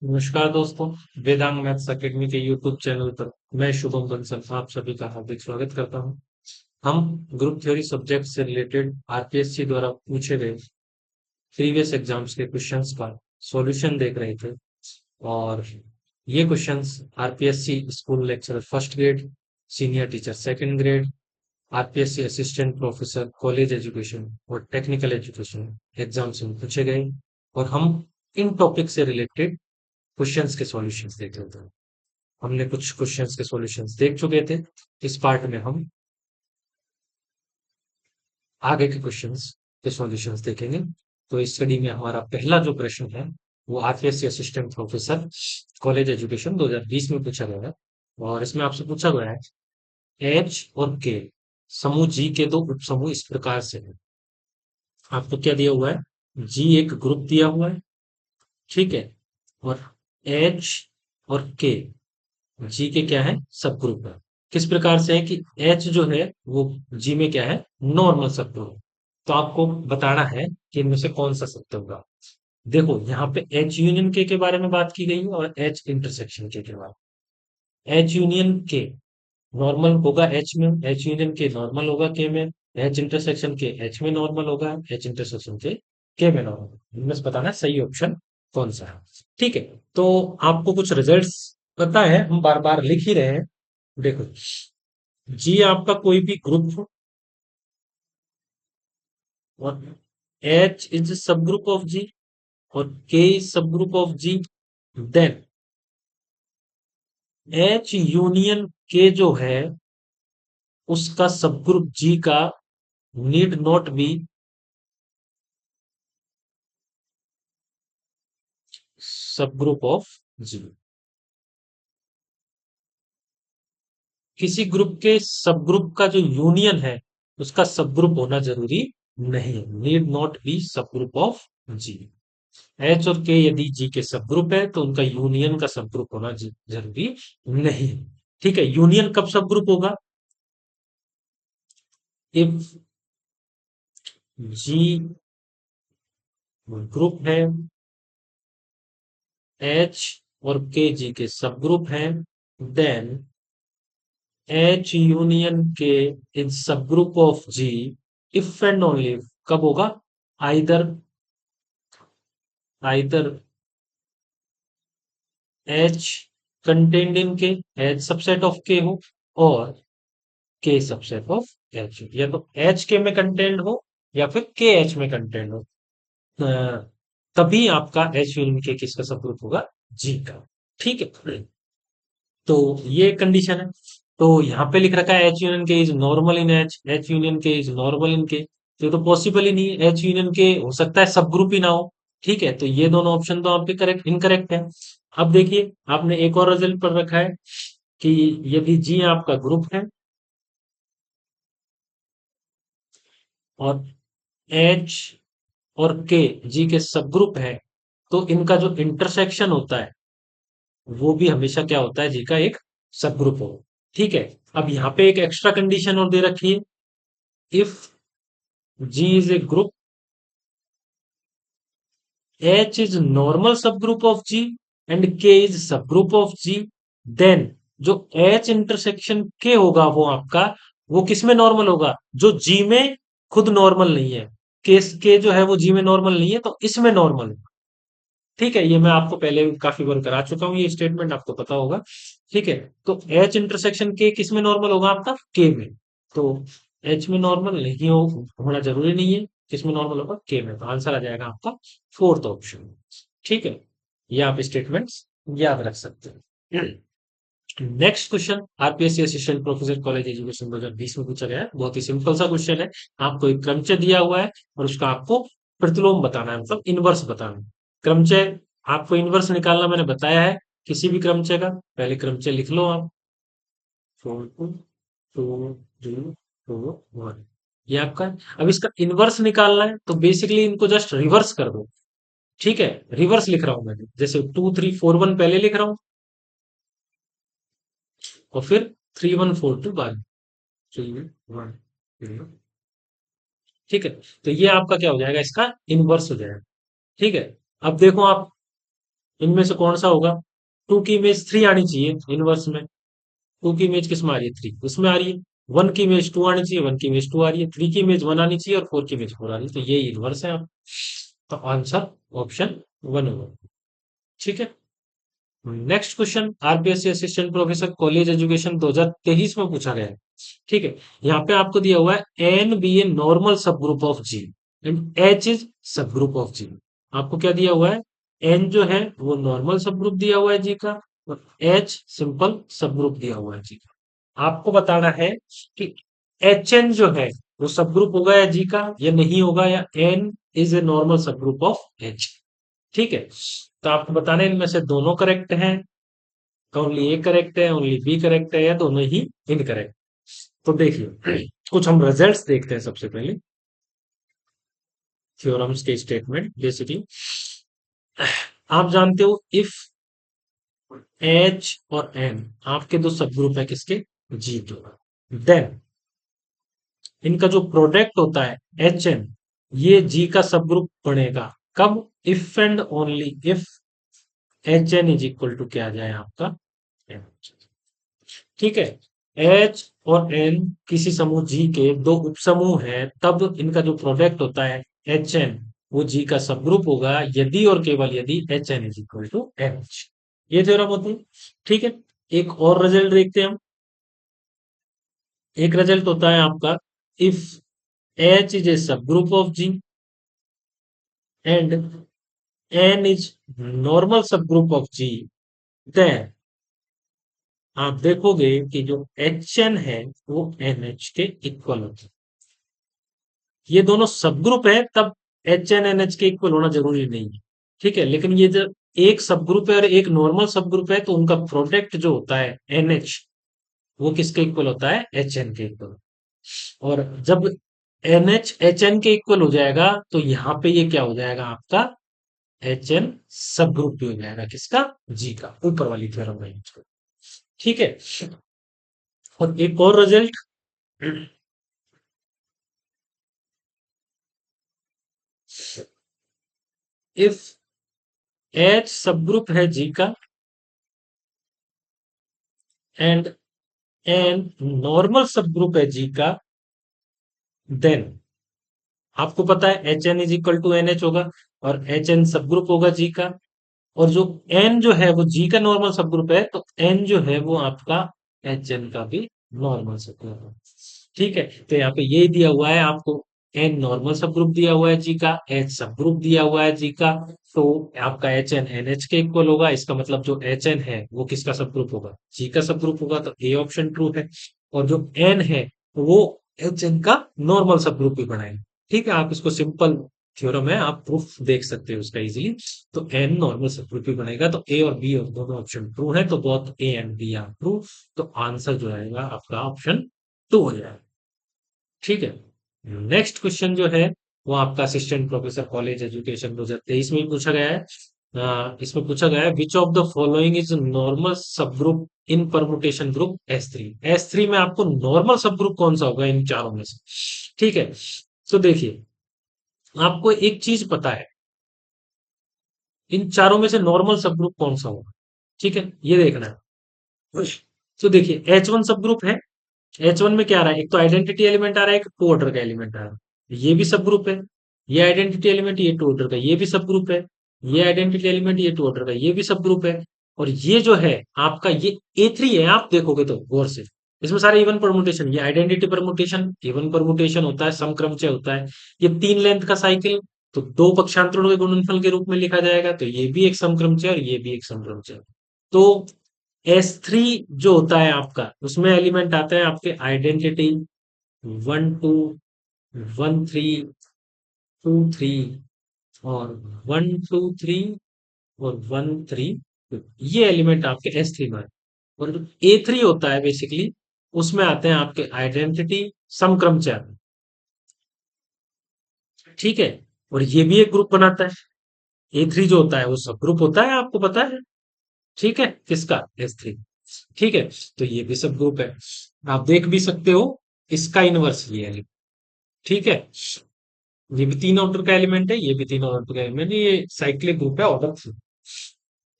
नमस्कार दोस्तों। Vedang maths academy के यूट्यूब चैनल पर मैं शुभम बंसल आप सभी का हार्दिक स्वागत करता हूं। हम ग्रुप थ्योरी सब्जेक्ट से रिलेटेड आरपीएससी द्वारा पूछे गए प्रीवियस एग्जाम्स के क्वेश्चंस का सॉल्यूशन देख रहे थे। और ये questions RPSC school lecturer first grade, senior teacher second grade, RPSC assistant professor college education और टेक्निकल एजुकेशन एग्जाम्स में पूछे गए। और हम इन टॉपिक से रिलेटेड क्वेश्चंस के सॉल्यूशंस देख रहे थे। हमने कुछ क्वेश्चंस के सॉल्यूशंस देख चुके थे। इस पार्ट में हम आगे के क्वेश्चंस के सॉल्यूशंस देखेंगे। तो इस स्टडी में हमारा पहला जो प्रश्न है वो RPSC assistant professor college education 2020 में पूछा गया है। और इसमें आपसे पूछा गया है एच और के समूह जी के दो उपसमूह इस प्रकार से है। आपको क्या दिया हुआ है? जी एक ग्रुप दिया हुआ है, ठीक है। और एच और के जी के क्या है? सब ग्रुप है। किस प्रकार से है कि एच जो है वो जी में क्या है? नॉर्मल सब ग्रुप। तो आपको बताना है कि इनमें से कौन सा सत्य होगा। देखो यहाँ पे एच यूनियन के बारे में बात की गई है और एच इंटरसेक्शन के बारे में। एच यूनियन के नॉर्मल होगा एच में, एच यूनियन के नॉर्मल होगा के में, एच इंटरसेक्शन के एच में नॉर्मल होगा, एच इंटरसेक्शन के में नॉर्मल। इनमें से बताना है सही ऑप्शन कौन सा है। ठीक है। तो आपको कुछ रिजल्ट्स पता है, हम बार बार लिख ही रहे हैं। देखो, जी आपका कोई भी ग्रुप हो और H is subgroup of G और K is subgroup of G, then H union K जो है उसका सब ग्रुप जी का need not be subgroup of G. किसी ग्रुप के सब ग्रुप का जो यूनियन है उसका सब ग्रुप होना जरूरी नहीं है। Need not be subgroup of ji. H और के यदि जी के सब ग्रुप है तो उनका यूनियन का सब ग्रुप होना जरूरी नहीं है। ठीक है। यूनियन कब सब ग्रुप होगा? इफ जी ग्रुप है, एच और के जी के सब ग्रुप हैं, then H union K in subgroup of G if and only कब होगा? Either either H contained in K, H subset of के हो, और के सबसेट ऑफ एच हो। या तो एच के में कंटेंट हो या फिर के एच में कंटेंट हो। अ, तभी आपका एच यूनियन के किसका सब ग्रुप होगा? जी का। ठीक है। तो ये कंडीशन है। तो यहाँ पे लिख रखा है एच यूनियन के is normal in H, H union के इज नॉर्मल इन के। तो ये तो पॉसिबल ही नहीं है। एच यूनियन के हो सकता है सब ग्रुप ही ना हो। ठीक है। तो ये दोनों ऑप्शन तो आपके करेक्ट इनकरेक्ट है। अब देखिए, आपने एक और रिजल्ट पढ़ रखा है कि यदि जी आपका ग्रुप है और एच और के जी के सब ग्रुप है, तो इनका जो इंटरसेक्शन होता है वो भी हमेशा क्या होता है? जी का एक सब ग्रुप हो। ठीक है। अब यहाँ पे एक एक्स्ट्रा कंडीशन और दे रखी है। If G is a group, H is normal सब group of G and K is subgroup of G, then जो एच इंटरसेक्शन के होगा वो आपका, वो किस में नॉर्मल होगा? जो जी में खुद नॉर्मल नहीं है। केस के जो है वो जी में नॉर्मल नहीं है तो इसमें नॉर्मल है। ठीक है। ये मैं आपको पहले काफी बार करा चुका हूँ, ये स्टेटमेंट आपको पता होगा। ठीक है। तो एच इंटरसेक्शन के किस में नॉर्मल होगा आपका? के में। तो एच में नॉर्मल नहीं होना जरूरी नहीं है। किस में नॉर्मल होगा? के में। तो आंसर आ जाएगा आपका फोर्थ ऑप्शन। ठीक है। ये आप स्टेटमेंट्स याद रख सकते हैं। Next question RPSC assistant professor college education 2020 में पूछा गया है। बहुत ही सिंपल सा क्वेश्चन है। आपको एक क्रमचय दिया हुआ है और उसका आपको प्रतिलोम बताना है, मतलब इनवर्स बताना है। क्रमचय आपको इनवर्स निकालना मैंने बताया है किसी भी क्रमचय का। पहले क्रमचय लिख लो आप। 4 2 3 2 1, ये आपका है। अब इसका इनवर्स निकालना है तो बेसिकली इनको जस्ट रिवर्स कर दो। ठीक है। रिवर्स लिख रहा हूं मैं, जैसे 2 3 4 1 पहले लिख रहा हूं और फिर 3 1 4 2 बाद। 3 1 0। ठीक है। तो ये आपका क्या हो जाएगा? इसका इनवर्स हो जाएगा। ठीक है। अब देखो आप, इनमें से कौन सा होगा? टू की इमेज थ्री आनी चाहिए इनवर्स में। टू की इमेज किस में आ रही है? थ्री, उसमें आ रही है। वन की इमेज टू आनी चाहिए, वन की इमेज टू आ रही है। थ्री की इमेज वन आनी चाहिए और फोर की इमेज फोर आ रही है, तो ये इनवर्स है आप। तो आंसर ऑप्शन वन होगा। ठीक है। Next question RPSC assistant professor college education 2023 में पूछा गया है। ठीक है। यहाँ पे आपको दिया हुआ है एन बी ए नॉर्मल सब group of G and H is subgroup of G. आपको क्या दिया हुआ है? एन जो है वो नॉर्मल सब ग्रुप दिया हुआ है जी का, और एच सिंपल सब ग्रुप दिया हुआ है जी का। आपको बताना है कि एच एन जो है वो सब ग्रुप होगा या जी का या नहीं होगा, या एन इज ए नॉर्मल सब ग्रुप ऑफ एच। ठीक है। तो आपको बताना है इनमें से दोनों करेक्ट हैं, ओनली ए करेक्ट है, ओनली बी करेक्ट है, या दोनों ही इनकरेक्ट। तो देखिए कुछ हम रिजल्ट्स देखते हैं सबसे पहले। थ्योरम्स के स्टेटमेंट बेसिकली आप जानते हो इफ एच और एन आपके दो सब ग्रुप है किसके? जी के। देन इनका जो प्रोडक्ट होता है एच एन, ये जी का सब ग्रुप बनेगा कब? If and only if H N is equal to क्या आ जाए आपका एन। ठीक है। एच और एन किसी समूह जी के दो उपसमूह हैं, तब इनका जो प्रोडक्ट होता है एच एन वो जी का सब ग्रुप होगा, यदि और केवल यदि H N is equal to H. ये थ्योरम होती है। ठीक है। एक और रिजल्ट देखते हैं हम। एक रिजल्ट होता है आपका if H is a subgroup of G and N is normal सब ग्रुप ऑफ जी, देन आप देखोगे कि जो एच एन है वो एन एच के इक्वल होता है। ये दोनों सब ग्रुप है, तब एच एन एन एच के इक्वल होना जरूरी नहीं है। ठीक है। लेकिन ये जब एक सब ग्रुप है और एक नॉर्मल सब ग्रुप है, तो उनका प्रोडक्ट जो होता है एन एच वो किसके इक्वल होता है? एच एन के इक्वल। और जब एन एच एच एन के इक्वल हो जाएगा तो यहाँ पे ये क्या हो जाएगा आपका? एच एन सब ग्रुप भी हो जाएगा किसका? जी का। ऊपर वाली थ्योरम है। ठीक है। और एक और result, if H subgroup है जी का एंड एन नॉर्मल सब ग्रुप है जी का, देन आपको पता है H N is equal to N H होगा, और एच एन सब ग्रुप होगा जी का। और जो एन जो है वो जी का नॉर्मल सब ग्रुप है, तो एन जो है वो आपका एच एन का भी नॉर्मल सब ग्रुप है। ठीक है। तो यहाँ पे ये दिया हुआ है आपको, एन नॉर्मल सब ग्रुप दिया हुआ है जी का, एच सब ग्रुप दिया हुआ है जी का। तो आपका एच एन एन एच के इक्वल होगा, इसका मतलब जो एच एन है वो किसका सब ग्रुप होगा? जी का सब ग्रुप होगा, तो ए ऑप्शन ट्रू है। और जो एन है वो एच एन का नॉर्मल सब ग्रुप भी बनाएगा। ठीक है। आप इसको सिंपल थ्योरम है, आप प्रूफ देख सकते हो उसका इजीली। तो एन नॉर्मल सब ग्रुप भी बनेगा, तो ए और बी दोनों ऑप्शन ट्रू है, तो both A and B are true. तो आंसर जो आएगा आपका ऑप्शन टू हो जाएगा। ठीक है। नेक्स्ट क्वेश्चन जो है वो आपका असिस्टेंट प्रोफेसर कॉलेज एजुकेशन 2023 में ही पूछा गया है। इसमें पूछा गया है which of the following is normal सब group in permutation group S three. S three में आपको नॉर्मल सब ग्रुप कौन सा होगा इन चारों में से? ठीक है। तो देखिए आपको एक चीज पता है, इन चारों में से नॉर्मल सब ग्रुप कौन सा होगा? ठीक है, ये देखना है। तो देखिए एच वन सब ग्रुप है। एच वन में क्या आ रहा है? एक तो आइडेंटिटी एलिमेंट आ रहा है, एक टू ऑर्डर का एलिमेंट आ रहा है, ये भी सब ग्रुप है। ये आइडेंटिटी एलिमेंट, ये टू ऑर्डर का, ये भी सब ग्रुप है। ये आइडेंटिटी एलिमेंट, ये टू ऑर्डर का, ये भी सब ग्रुप है। और ये जो है आपका ये ए थ्री है, आप देखोगे तो गौर से इसमें सारे इवन परमुटेशन, ये आइडेंटिटी परमुटेशन इवन परमुटेशन होता है, समक्रमचय होता है। ये तीन लेंथ का साइकिल, तो दो पक्षांतरों के गुणनफल के रूप में लिखा जाएगा, तो ये भी एक समक्रमचय और ये भी एक समक्रमचय। तो एस थ्री जो होता है आपका, उसमें एलिमेंट आते हैं आपके identity one two, one three, two three, और वन टू थ्री, और वन थ्री। ये एलिमेंट आपके एस थ्री में है। और ए थ्री होता है बेसिकली, उसमें आते हैं आपके आइडेंटिटी समक्रमचय। ठीक है। और ये भी एक ग्रुप बनाता है। ए थ्री जो होता है वो सब ग्रुप होता है, आपको पता है। ठीक है, किसका? S three. ठीक है। तो ये भी सब ग्रुप है। आप देख भी सकते हो, इसका इनवर्स ये है। ठीक है। ये भी तीन ऑर्डर का एलिमेंट है, ये भी तीन ऑर्डर का एलिमेंट है, ये साइक्लिक ग्रुप है ऑर्डर थ्री।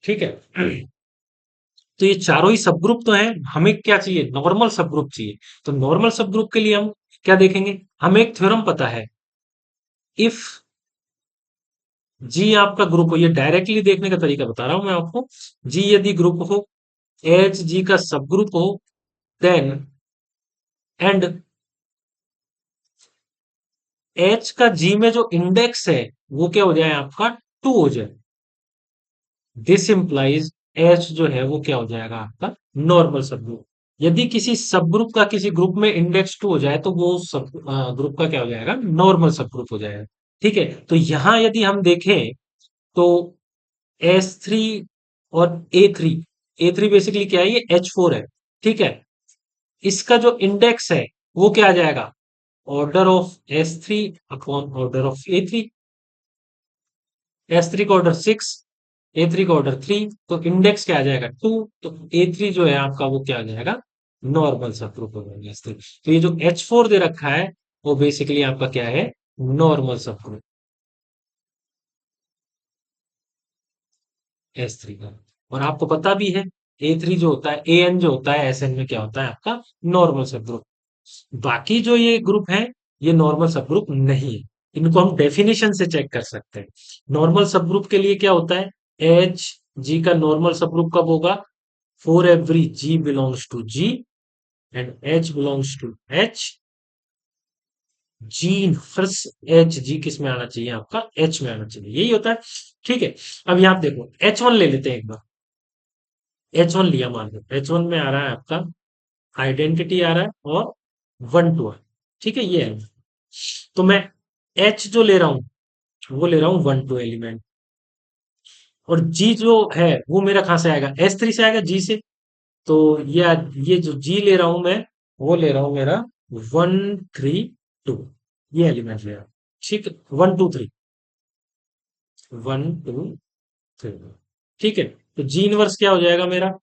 ठीक है। तो ये चारों ही सब ग्रुप तो है, हमें क्या चाहिए, नॉर्मल सब ग्रुप चाहिए। तो नॉर्मल सब ग्रुप के लिए हम क्या देखेंगे, हमें एक थ्योरम पता है, इफ जी आपका ग्रुप हो, ये डायरेक्टली देखने का तरीका बता रहा हूं मैं आपको। जी यदि ग्रुप हो, एच जी का सब ग्रुप हो, देन एंड एच का जी में जो इंडेक्स है वो क्या हो जाए आपका, टू हो जाए। दिस इंप्लाइज एच जो है वो क्या हो जाएगा आपका, नॉर्मल सब ग्रुप। यदि किसी सब ग्रुप का किसी ग्रुप में इंडेक्स टू हो जाए तो वो सब ग्रुप का क्या हो जाएगा, नॉर्मल सब ग्रुप हो जाएगा। ठीक है, तो यहां यदि हम देखें तो एस थ्री और ए थ्री बेसिकली क्या है, ये एच फोर है। ठीक है, इसका जो इंडेक्स है वो क्या आ जाएगा, order of S three upon order of A three. S three का ऑर्डर सिक्स, ए थ्री का ऑर्डर थ्री, तो इंडेक्स क्या आ जाएगा, टू। तो ए थ्री जो है आपका वो क्या आ जाएगा, नॉर्मल सब ग्रुप हो जाएगा एस थ्री। तो ये जो एच फोर दे रखा है वो बेसिकली आपका क्या है, नॉर्मल सब ग्रुप एस थ्री का। और आपको पता भी है, ए थ्री जो होता है, ए एन जो होता है, एस एन में क्या होता है आपका, नॉर्मल सब ग्रुप। बाकी जो ये ग्रुप है, ये नॉर्मल सब ग्रुप नहीं है। इनको हम डेफिनेशन से चेक कर सकते हैं। नॉर्मल सब ग्रुप के लिए क्या होता है, एच जी का नॉर्मल सब ग्रुप कब होगा, for every G belongs to G and H belongs to H, G inverse H G किस में आना चाहिए आपका, एच में आना चाहिए, यही होता है। ठीक है, अब यहां पे देखो एच वन ले लेते हैं एक बार। एच वन लिया, मान लो एच वन में आ रहा है आपका आइडेंटिटी आ रहा है और वन टू है। ठीक है, ये है। तो मैं एच जो ले रहा हूं वो ले रहा हूं वन टू एलिमेंट, और जी जो है वो मेरा कहां से आएगा, एस थ्री से आएगा, जी से। तो ये जो जी ले रहा हूं मैं, वो ले रहा हूं मेरा वन थ्री टू, ये एलिमेंट ले रहा हूं। ठीक, one two three, one two three. ठीक है, तो जी इनवर्स क्या हो जाएगा मेरा,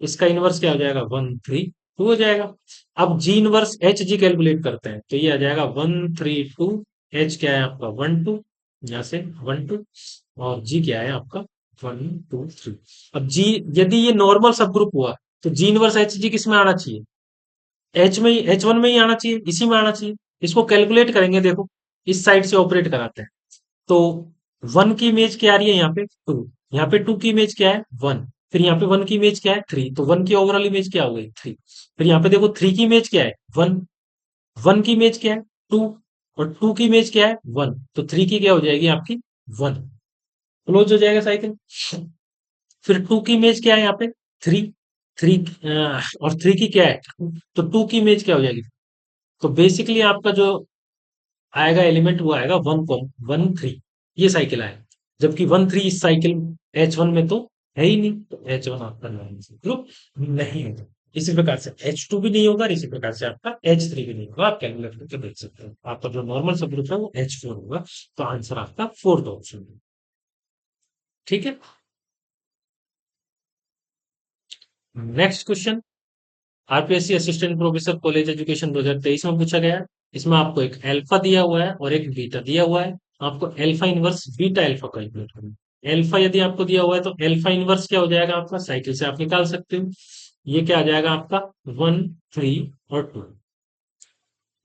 इसका इनवर्स क्या हो जाएगा, वन थ्री टू हो जाएगा। अब जी इनवर्स एच जी कैलकुलेट करते हैं तो ये आ जाएगा वन थ्री टू, एच क्या है आपका वन टू, यहां से वन टू, और जी क्या है आपका वन टू थ्री। अब जी, यदि ये नॉर्मल सब ग्रुप हुआ तो जी इनवर्स एच जी किस में आना चाहिए, एच में ही, एच वन में ही आना चाहिए, इसी में आना चाहिए। इसको कैलकुलेट करेंगे, देखो इस साइड से ऑपरेट कराते हैं। तो वन की इमेज क्या आ रही है यहाँ पे, टू। यहाँ पे टू की इमेज क्या है, वन। फिर यहाँ पे वन की इमेज क्या है, थ्री। तो वन की ओवरऑल इमेज क्या हो गई, थ्री। फिर यहाँ पे देखो थ्री की इमेज क्या है, वन। वन की इमेज क्या है, टू। और टू की इमेज क्या है, वन। तो थ्री की क्या हो जाएगी आपकी, वन। क्लोज हो जाएगा साइकिल। फिर टू की इमेज क्या है यहाँ पे, थ्री। थ्री और थ्री की क्या है, तो टू की इमेज क्या हो जाएगी। तो बेसिकली आपका जो आएगा एलिमेंट वो आएगा वन कॉम वन थ्री, ये साइकिल आएगा। जबकि वन थ्री इस साइकिल एच वन में तो है ही नहीं, तो एच वन आपका ग्रुप नहीं होगा। इसी प्रकार से एच टू भी नहीं होगा, और इसी प्रकार से आपका एच थ्री भी नहीं होगा। आप कैलकुलेट करके देख सकते हो, आपका जो नॉर्मल सब ग्रुप है वो एच फोर होगा। तो आंसर आपका फोर्थ ऑप्शन है। ठीक है, next question RPSC assistant professor college education 2023 में पूछा गया है। इसमें आपको एक अल्फा दिया हुआ है और एक बीटा दिया हुआ है। आपको alpha inverse beta alpha calculate करना है। अल्फा यदि आपको दिया हुआ है तो अल्फा इनवर्स क्या हो जाएगा आपका, साइकिल से आप निकाल सकते हो। ये क्या आ जाएगा आपका, वन थ्री और टू।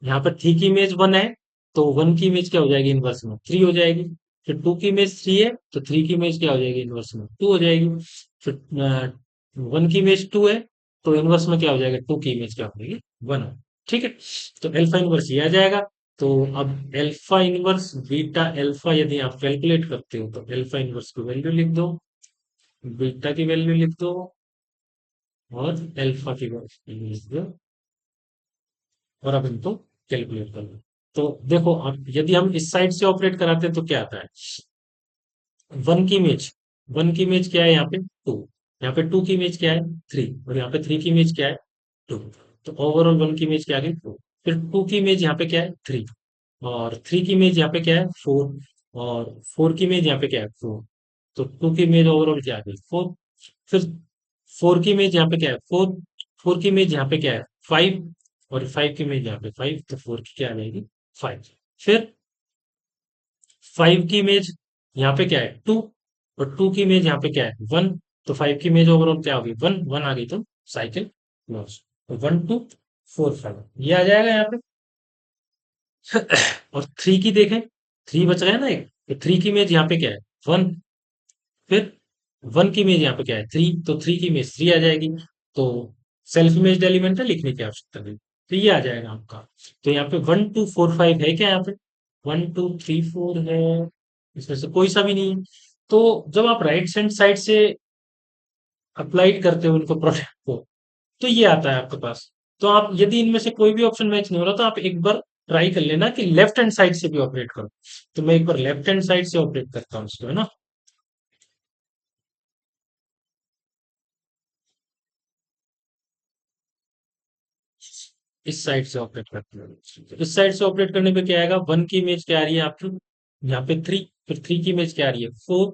यहाँ पर थ्री की इमेज वन है, तो वन की इमेज क्या हो जाएगी इनवर्स में, थ्री हो जाएगी। फिर टू की इमेज थ्री है, तो थ्री की इमेज क्या हो जाएगी इनवर्स में, टू हो जाएगी। फिर वन की इमेज टू है, तो इनवर्स में क्या हो जाएगा, टू की इमेज क्या हो जाएगी, वन। ठीक है, तो अल्फा इनवर्स ये आ जाएगा। तो अब अल्फा इनवर्स बीटा अल्फा यदि आप कैलकुलेट करते हो तो अल्फा इनवर्स की वैल्यू लिख दो, बीटा की वैल्यू लिख दो, और अल्फा की वैल्यू लिख दो, और अब इनको कैलकुलेट कर लो। तो देखो, अब यदि हम इस साइड से ऑपरेट कराते हैं तो क्या आता है, वन की इमेज, वन की इमेज क्या है यहाँ पे, टू। यहाँ पे टू की इमेज क्या है, थ्री। और यहाँ पे थ्री की इमेज क्या है, टू। तो ओवरऑल वन की इमेज क्या आ गई, टू। फिर टू की इमेज यहाँ पे क्या है, थ्री। और थ्री की इमेज यहाँ पे क्या है, फोर। और फोर की इमेज यहाँ पे क्या है, फोर। तो टू की इमेज ओवरऑल क्या आ गई, फोर। फिर फोर की इमेज यहाँ पे क्या है, फोर। फोर की इमेज यहाँ पे क्या है, फाइव। और फाइव की इमेज यहाँ पे फाइव, तो फोर की क्या आ जाएगी, फाइव। फिर फाइव की इमेज यहाँ पे क्या है, टू। और टू की इमेज यहाँ पे क्या है, वन। तो 5 की इमेज ओवरऑल क्या होगी, 1 1 आ गई तो साइकिल क्लोज। तो 1 2 4 5 ये आ जाएगा यहाँ पे। और 3 की देखें, 3 बच गया ना एक, तो 3 की इमेज यहाँ पे क्या है, 1। फिर 1 की इमेज यहाँ पे क्या है, 3, तो 3 की इमेज 3 आ जाएगी। तो सेल्फ इमेज्ड एलिमेंट है, लिखने की आवश्यकता नहीं, तो ये आ जाएगा आपका। तो यहाँ पे 1 2 4 5 है क्या यहाँ पे, 1 2 3 4 है, इसमें से कोई सा भी नहीं है। तो जब आप राइट हैंड साइड से अप्लाइड करते हो इनको प्रोडक्ट को, तो ये आता है आपके पास। तो आप यदि इनमें से कोई भी ऑप्शन मैच नहीं हो रहा, तो आप एक बार ट्राई कर लेना कि लेफ्ट हैंड साइड से भी ऑपरेट करो। तो मैं एक बार लेफ्ट हैंड साइड से ऑपरेट करता हूँ इसको, है ना। इस साइड से ऑपरेट करते हैं, तो इस साइड से ऑपरेट करने पे क्या आएगा, 1 की इमेज क्या आ रही है आपकी, यहाँ पे 3, फिर 3 की इमेज क्या आ रही है, 4,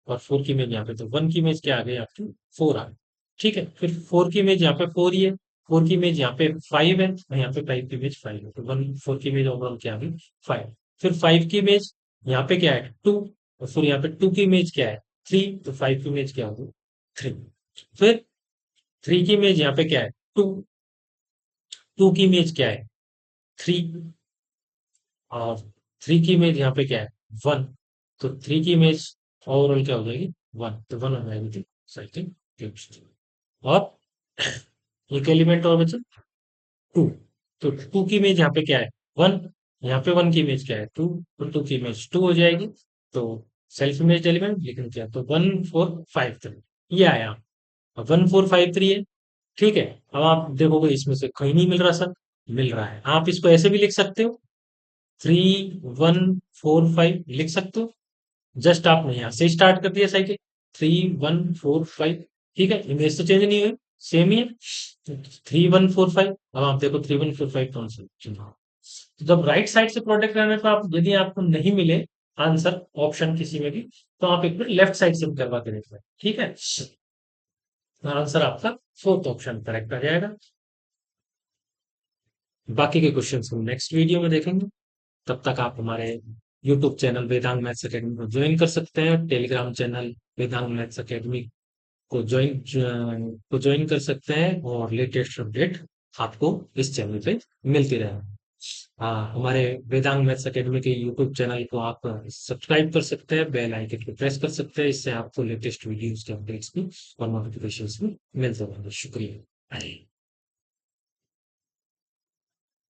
और 4 की इमेज यहाँ पे, तो 1 की इमेज क्या आ गई आपकी, 4 आ गई। ठीक है, फिर 4 की इमेज यहाँ पे 4 ही है, 4 की इमेज यहाँ पे 5 है, और यहाँ पे 5 की इमेज 5 है, तो 1 4 की इमेज ओवरऑल क्या आ गई, 5। फिर 5 की इमेज यहाँ पे क्या है, 2, और फिर यहाँ पे 2 की इमेज क्या है, 3, तो 5 की इमेज क्या होगी, 3। फिर 3 की इमेज यहाँ पे क्या है, 2, 2 की इमेज क्या है, 3, और 3 की इमेज यहाँ पे क्या है, 1, तो 3 की इमेज ओवरऑल क्या हो जाएगी, 1, तो 1 हो जाएगी साइकिल क्यूब। और एक एलिमेंट और बचा, 2, तो 2 की इमेज यहाँ पे क्या है, 1, यहाँ पे 1 की इमेज क्या है, 2, तो 2 की इमेज 2 हो जाएगी। तो सेल्फ इमेज एलिमेंट लिखना क्या, तो 1 4 5 3 ये आया। अब 1 4 5 3 है, ठीक है। अब आप देखोगे इसमें से कहीं नहीं मिल रहा सर, मिल रहा है। आप इसको ऐसे भी लिख सकते हो, 3 1 4 5 लिख सकते हो। जस्ट आपने यहाँ से स्टार्ट कर दिया साइकिल, 3 1 4 5, ठीक है, इमेज तो चेंज नहीं हुई, सेम ही है। 3 1 4 5, अब आप देखो 3 1 4 5 कौन सा चुना। तो जब राइट साइड से प्रोडक्ट करने पर आप, यदि आपको नहीं मिले आंसर ऑप्शन किसी में भी, तो आप एक बार लेफ्ट साइड से भी करवा के देख लें, ठीक है। आंसर आपका फोर्थ ऑप्शन करेक्ट आ जाएगा। बाकी के क्वेश्चंस हम नेक्स्ट वीडियो में देखेंगे। तब तक आप हमारे YouTube channel Vedang maths academy को ज्वाइन कर सकते हैं, Telegram channel Vedang maths academy को ज्वाइन कर सकते हैं, और लेटेस्ट अपडेट आपको इस चैनल पे मिलती रहे। हाँ, हमारे वेदांग मैथ्स एकेडमी के यूट्यूब चैनल को आप सब्सक्राइब कर सकते हैं, बेल आइकन को प्रेस कर सकते हैं, इससे आपको लेटेस्ट वीडियोस के अपडेट्स भी और नोटिफिकेशंस भी मिलते रहेंगे। शुक्रिया।